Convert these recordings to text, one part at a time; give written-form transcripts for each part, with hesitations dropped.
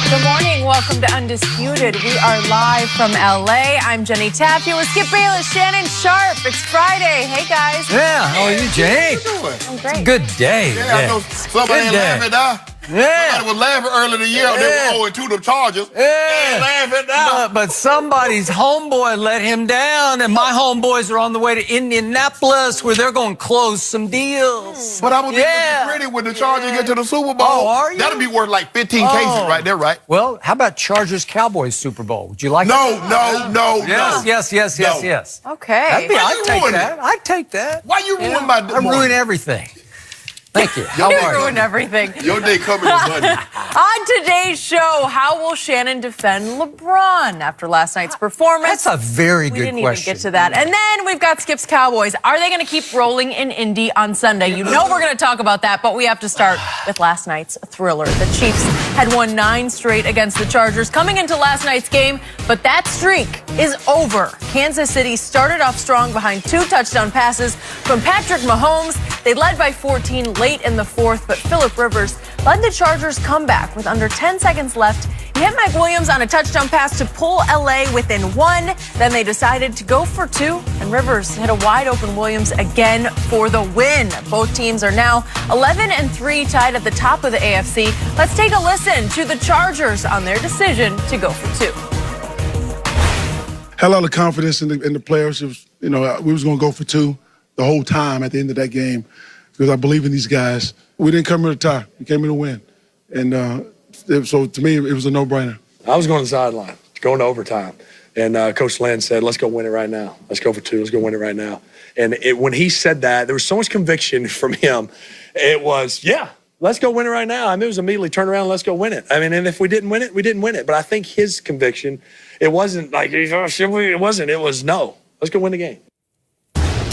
Good morning. Welcome to Undisputed. We are live from LA. I'm Jenny Tapp here with Skip Bayless, Shannon Sharp. It's Friday. Hey, guys. Yeah, how are you, Jenny? How you doing? I'm great. Good day. Yeah, I know somebody laughing now. Yeah. Somebody was laughing earlier in the year. They were 0-2 the Chargers. Yeah. Laughing now. But somebody's homeboy let him down, and my homeboys are on the way to Indianapolis where they're going to close some deals. But I was ready when the Chargers get to the Super Bowl. Oh, are you? That'll be worth like 15 cases right there, right? Well, how about Chargers-Cowboys Super Bowl? Would you like No. Yes. Okay. I'd take that. I'd take that. Why you ruin my I ruin everything. Thank you. How You are you? ruin everything. Your day coming on Monday. On today's show, how will Shannon defend LeBron after last night's performance? That's a very We good didn't question. even get to that. And then we've got Skip's Cowboys. Are they going to keep rolling in Indy on Sunday? You know we're going to talk about that, but we have to start with last night's thriller. The Chiefs had won 9 straight against the Chargers coming into last night's game, but that streak is over. Kansas City started off strong behind 2 touchdown passes from Patrick Mahomes. They led by 14 late in the fourth, but Phillip Rivers led the Chargers comeback with under 10 seconds left. He hit Mike Williams on a touchdown pass to pull LA within 1. Then they decided to go for 2, and Rivers hit a wide-open Williams again for the win. Both teams are now 11-3, tied at the top of the AFC. Let's take a listen to the Chargers on their decision to go for 2. Had a lot of confidence in the players. It was, we was going to go for 2 the whole time at the end of that game because I believe in these guys. We didn't come here to tie. We came here to win. And so to me, it was a no-brainer. I was going to the sideline, going to overtime. And Coach Lynn said, let's go win it right now. Let's go for 2. Let's go win it right now. And when he said that, there was so much conviction from him. It was, let's go win it right now. I mean, it was immediately turn around, let's go win it. I mean, and if we didn't win it, we didn't win it. But I think his conviction, it wasn't like, it wasn't. It was, no, let's go win the game.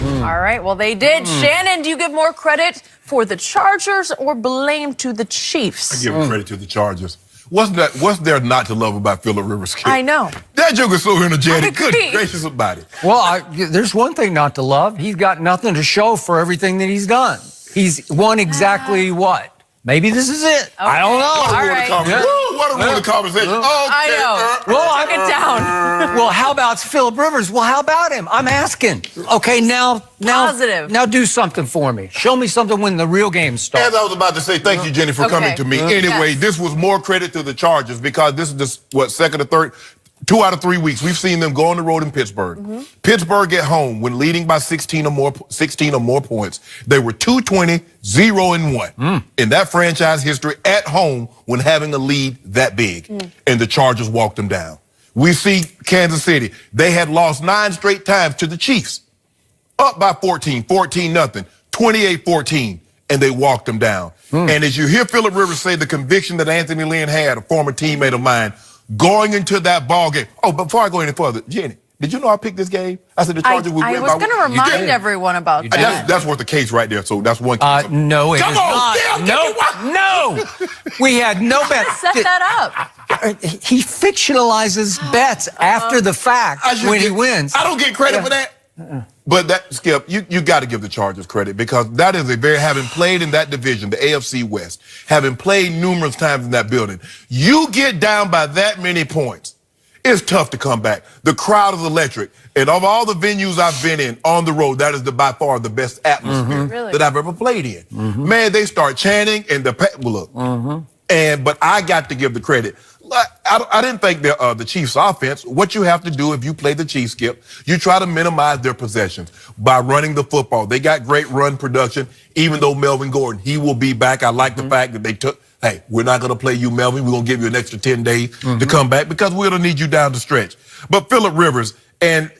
All right, well, they did. Shannon, do you give more credit for the Chargers or blame to the Chiefs? I give credit to the Chargers. What's there not to love about Phillip Rivers? Kid? I know. That joker's so energetic. I agree. Good gracious about it. Well, there's one thing not to love. He's got nothing to show for everything that he's done. He's won exactly what? Maybe this is it. Okay. I don't know. All right. What a rude conversation. Okay. I know. Well, Took it down. Well, how about Phillip Rivers? Well, how about him? I'm asking. Okay, now, Positive. Now do something for me. Show me something when the real game starts. As I was about to say, thank you, Jenny, for coming to me. Anyway, this was more credit to the Chargers because this is second or third? 2 out of 3 weeks, we've seen them go on the road in Pittsburgh. Pittsburgh at home, when leading by 16 or more points, they were 2-20, 0-1 in that franchise history at home when having a lead that big. And the Chargers walked them down. We see Kansas City. They had lost 9 straight times to the Chiefs. Up by 14, 14-0, 28-14, and they walked them down. And as you hear Phillip Rivers say the conviction that Anthony Lynn had, a former teammate of mine, going into that ball game. Oh, before I go any further, Jenny, did you know I picked this game? I said the Chargers would win. I was going to remind everyone about that. That's worth the case right there. So that's one case. No, it is Come on, not. No. We had no bet. Set that up. He fictionalizes bets after the fact when he wins. I don't get credit for that. But that, Skip, you got to give the Chargers credit because that is having played in that division, the AFC West, having played numerous times in that building, you get down by that many points, it's tough to come back. The crowd is electric. And of all the venues I've been in on the road, that is by far the best atmosphere that I've ever played in. Man, they start chanting and but I got to give the credit. I didn't think the Chiefs' offense, what you have to do if you play the Chiefs, Skip, you try to minimize their possessions by running the football. They got great run production, even though Melvin Gordon, he will be back. I like the fact that they took, hey, we're not going to play you, Melvin. We're going to give you an extra 10 days to come back because we're going to need you down the stretch. But Phillip Rivers, and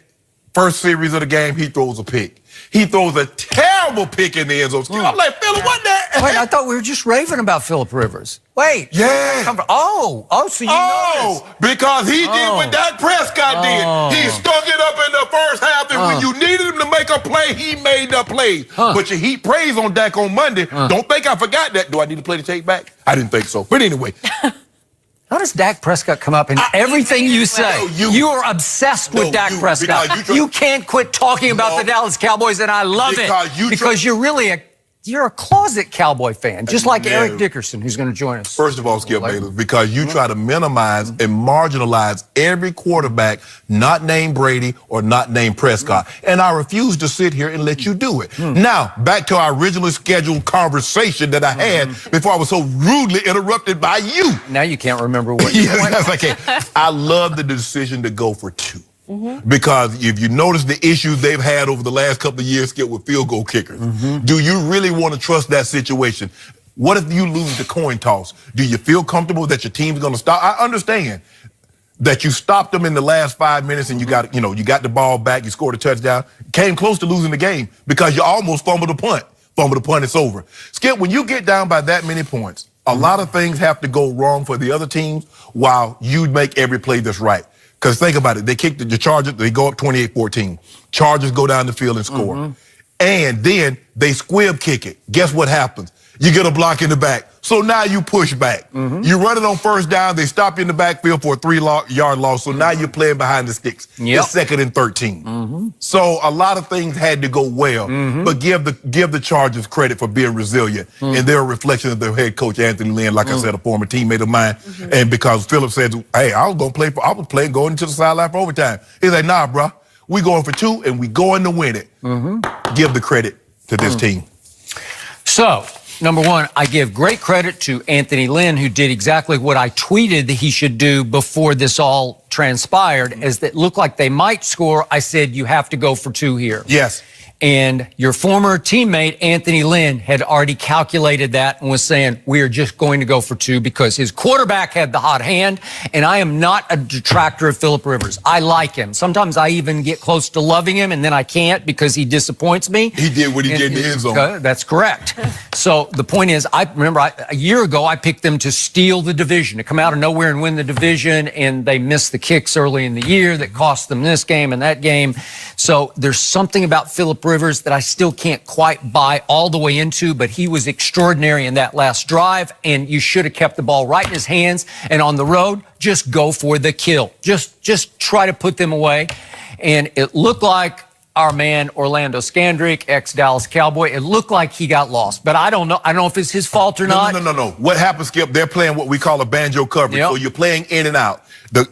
first series of the game, he throws a pick. He throws a terrible pick in the end zone. I'm like, Phillip, what the? Wait, I thought we were just raving about Phillip Rivers. Wait. Yeah. So you noticed. Because he did what Dak Prescott did. He stunk it up in the first half, and when you needed him to make a play, he made the play. But you heap praise on Dak on Monday. Don't think I forgot that. Do I need to play the tape back? I didn't think so. But anyway. How does Dak Prescott come up in everything you say? You are obsessed with Dak Prescott. You can't quit talking about the Dallas Cowboys, and I love it. Because you're really you're a closet Cowboy fan, just like No. Eric Dickerson, who's going to join us. First of all, Skip Bayless, because you try to minimize and marginalize every quarterback not named Brady or not named Prescott. And I refuse to sit here and let you do it. Now, back to our originally scheduled conversation that I had before I was so rudely interrupted by you. Now you can't remember what you Yes, I can. I love the decision to go for 2. Because if you notice the issues they've had over the last couple of years, Skip, with field goal kickers, do you really want to trust that situation? What if you lose the coin toss? Do you feel comfortable that your team's going to stop? I understand that you stopped them in the last 5 minutes and you got the ball back, you scored a touchdown, came close to losing the game because you almost fumbled a punt. Fumbled a punt, it's over. Skip, when you get down by that many points, a lot of things have to go wrong for the other teams while you make every play that's right. Because think about it, they kick the Chargers, they go up 28-14. Chargers go down the field and score. And then they squib kick it. Guess what happens? You get a block in the back. So now you push back. You run it on first down, they stop you in the backfield for a 3-yard loss. So now you're playing behind the sticks. It's 2nd and 13. So a lot of things had to go well. But give the Chargers credit for being resilient. And they're a reflection of their head coach, Anthony Lynn, like I said, a former teammate of mine. And because Philip said, hey, I was playing going into the sideline for overtime. He's like, nah, bro, we going for 2 and we going to win it. Give the credit to this team. So, number one, I give great credit to Anthony Lynn, who did exactly what I tweeted that he should do before this all transpired, as that looked like they might score. I said, you have to go for 2 here. Yes. And your former teammate, Anthony Lynn, had already calculated that and was saying, we are just going to go for 2 because his quarterback had the hot hand. And I am not a detractor of Phillip Rivers. I like him. Sometimes I even get close to loving him, and then I can't because he disappoints me. He did what he did in the end zone. That's correct. So the point is, I remember a year ago, I picked them to steal the division, to come out of nowhere and win the division, and they missed the kicks early in the year that cost them this game and that game. So there's something about Phillip Rivers that I still can't quite buy all the way into, but he was extraordinary in that last drive, and you should have kept the ball right in his hands. And on the road, just go for the kill. Just try to put them away. And it looked like our man Orlando Scandrick, ex-Dallas Cowboy, it looked like he got lost. But I don't know if it's his fault or not. No. What happened, Skip? They're playing what we call a banjo coverage. Yep. So you're playing in and out.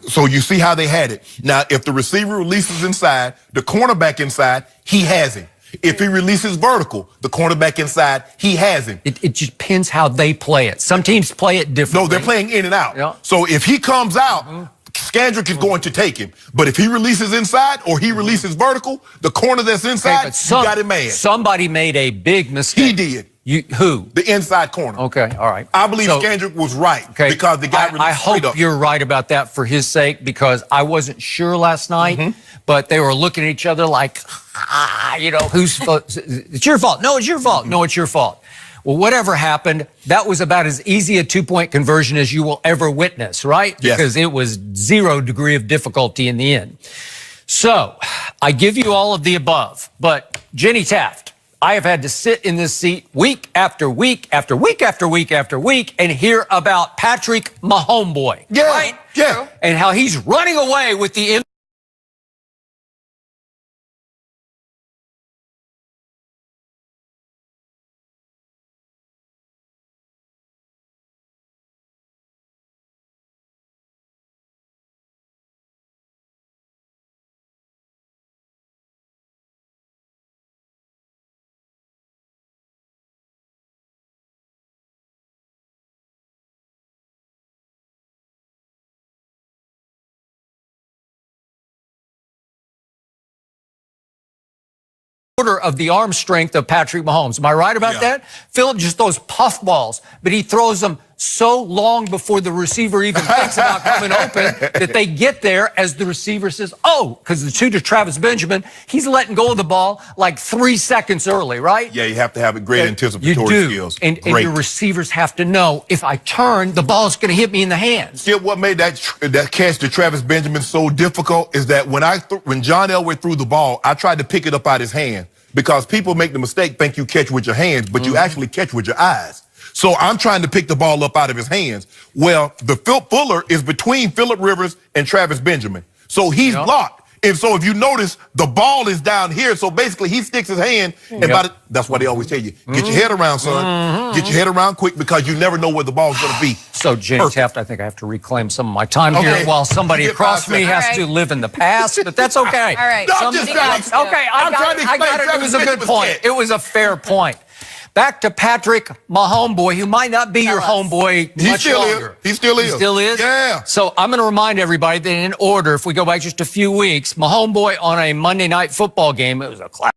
So you see how they had it. Now, if the receiver releases inside, the cornerback inside, he has him. If he releases vertical, the cornerback inside, he has him. It just depends how they play it. Some teams play it differently. No, they're playing in and out. Yeah. So if he comes out, Scandrick is going to take him. But if he releases inside or he releases vertical, the corner that's inside, you got him mad. Somebody made a big mistake. He did. Who? The inside corner. Okay, all right. I believe Scandrick was right because the guy released I straight up. hope you're right about that for his sake, because I wasn't sure last night, but they were looking at each other like, whose fault? It's your fault. No, it's your fault. No, it's your fault. Well, whatever happened, that was about as easy a 2-point conversion as you will ever witness, right? Yes. Because it was 0 degree of difficulty in the end. So I give you all of the above, but Jenny Taft, I have had to sit in this seat week after week after week after week after week and hear about Patrick Mahomes, Yeah, right? yeah. And how he's running away with the order of the arm strength of Patrick Mahomes. Am I right about that? Philip just throws puff balls, but he throws them so long before the receiver even thinks about coming open that they get there as the receiver says, oh, because the 2 to Travis Benjamin, he's letting go of the ball like 3 seconds early, right? Yeah, you have to have a great anticipatory skills. And your receivers have to know, if I turn, the ball's going to hit me in the hands. See, what made that catch to Travis Benjamin so difficult is that when John Elway threw the ball, I tried to pick it up out his hand, because people make the mistake, think you catch with your hands, but you actually catch with your eyes. So I'm trying to pick the ball up out of his hands. Well, the Fuller is between Phillip Rivers and Travis Benjamin. So he's blocked. And so if you notice, the ball is down here. So basically, he sticks his hand, and that's why they always tell you, get your head around, son. Get your head around quick because you never know where the ball's going to be. So, James Taft, I think I have to reclaim some of my time here while somebody across me has to live in the past, but that's okay. All right. No, I'm just trying to, Okay, I got it. It was a good point. It was a fair point. Back to Patrick, my homeboy, who might not be your homeboy much longer. He still is. He still is? Yeah. So I'm going to remind everybody that in order, if we go back just a few weeks, my homeboy on a Monday night football game, it was a classic.